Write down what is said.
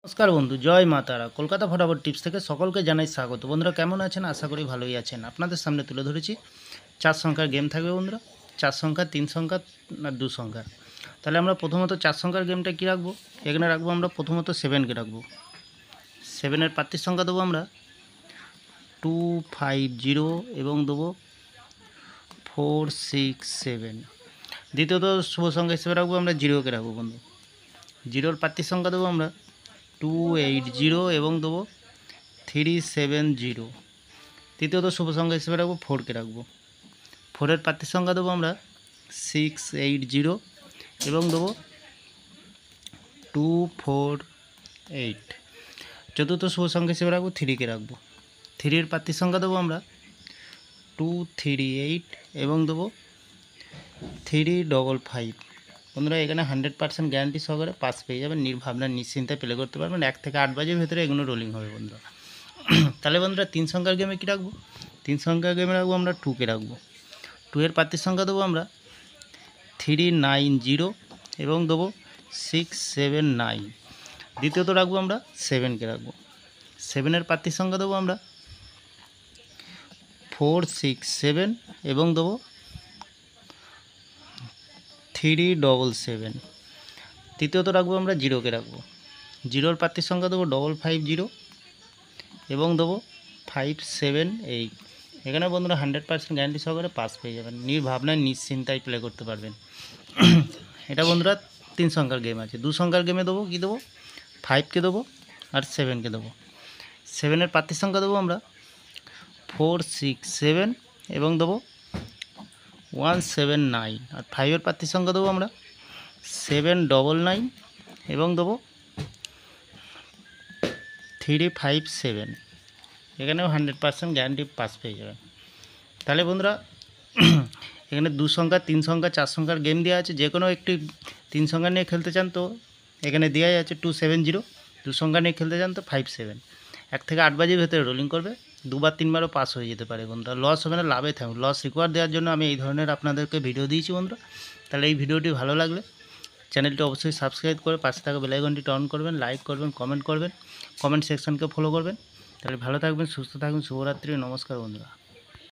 নমস্কার বন্ধু, জয় মা তারা। কলকাতা ফটাফট টিপস থেকে সকলকে জানাই স্বাগত। বন্ধুরা কেমন আছেন? আশা করি ভালোই আছেন। আপনাদের সামনে তুলে ধরেছি 4 সংখ্যার গেম থাকবে বন্ধুরা। 4 সংখ্যা, 3 সংখ্যা আর 2 সংখ্যা। তাহলে আমরা প্রথমত 4 সংখ্যার গেমটা কী রাখবো? এখানে রাখবো আমরা প্রথমত 7কে রাখবো। 7-এর প্রার্থীর সংখ্যা দেবো আমরা 250 এবং দেবো 467। দ্বিতীয়ত শুভ সংখ্যা হিসেবে রাখবো আমরা 0কে রাখবো বন্ধু। 0-র প্রার্থীর সংখ্যা দেবো আমরা 280 এবং দেবো 370। তৃতীয়ত শুভ সংখ্যা হিসেবে রাখবো 4কে রাখবো। 4-এর প্রার্থীর সংখ্যা দেবো আমরা 680 এবং দেবো 248। চতুর্থ শুভ সংখ্যা হিসেবে রাখবো 3কে রাখবো। 3-এর প্রার্থীর সংখ্যা দেবো আমরা 238 এবং দেবো 355। বন্ধুরা এখানে 100% গ্যারান্টি সহকারে পাস পেয়ে যাবেন, নির্ভাবনা নিশ্চিন্তায় প্লে করতে পারবেন। 1 থেকে 8 বাজের ভেতরে এগুলো রোলিং হবে বন্ধুরা। তাহলে বন্ধুরা 3 সংখ্যার গেমে কী রাখবো? 3 সংখ্যার গেমে রাখবো আমরা 2কে রাখবো। 2-এর প্রার্থীর সংখ্যা দেবো আমরা 390 এবং দেবো 679। দ্বিতীয়ত রাখবো আমরা 7কে রাখবো। 7-এর প্রার্থীর সংখ্যা দেবো আমরা 467 এবং দেবো 377। তৃতীয়ত রাখবো আমরা 0কে রাখবো। 0-র প্রার্থীর সংখ্যা দেবো 550 এবং দেবো 578। এখানে বন্ধুরা 100% গ্যারান্টি সহকারে পাস পেয়ে যাবেন, নির্ভাবনায় নিশ্চিন্তায় প্লে করতে পারবেন। এটা বন্ধুরা 3 সংখ্যার গেম আছে। 2 সংখ্যার গেমে দেবো কী দেবো? 5কে দেবো আর 7কে দেবো। 7-এর প্রার্থীর সংখ্যা দেবো আমরা 467 এবং দেবো 179। আর 5-এর প্রার্থীর সংখ্যা দেবো আমরা 799 এবং দেবো 357। এখানেও 100% গ্যারান্টি পাস পেয়ে যাবেন। তাহলে বন্ধুরা এখানে 2 সংখ্যা, 3 সংখ্যা, 4 সংখ্যার গেম দেওয়া আছে। যে কোনো একটি 3 সংখ্যা নিয়ে খেলতে চান তো এখানে দেওয়াই আছে 270। 2 সংখ্যা নিয়ে খেলতে চান তো 57। 1 থেকে 8 বাজের ভেতরে রোলিং করবে। 2বার 3বারও পাস হয়ে যেতে পারে বন্ধুরা। লস হবে না, লাভে থাকবে। লস রিকোয়ার দেওয়ার জন্য আমি এই ধরনের আপনাদেরকে ভিডিও দিয়েছি বন্ধুরা। তাহলে এই ভিডিওটি ভালো লাগলে চ্যানেলটি অবশ্যই সাবস্ক্রাইব করে পাশে থাকা বেল আইকনটি অন করবেন, লাইক করবেন, কমেন্ট করবেন, কমেন্ট সেকশনকে ফলো করবেন। তাহলে ভালো থাকবেন, সুস্থ থাকবেন। শুভরাত্রি, নমস্কার বন্ধুরা।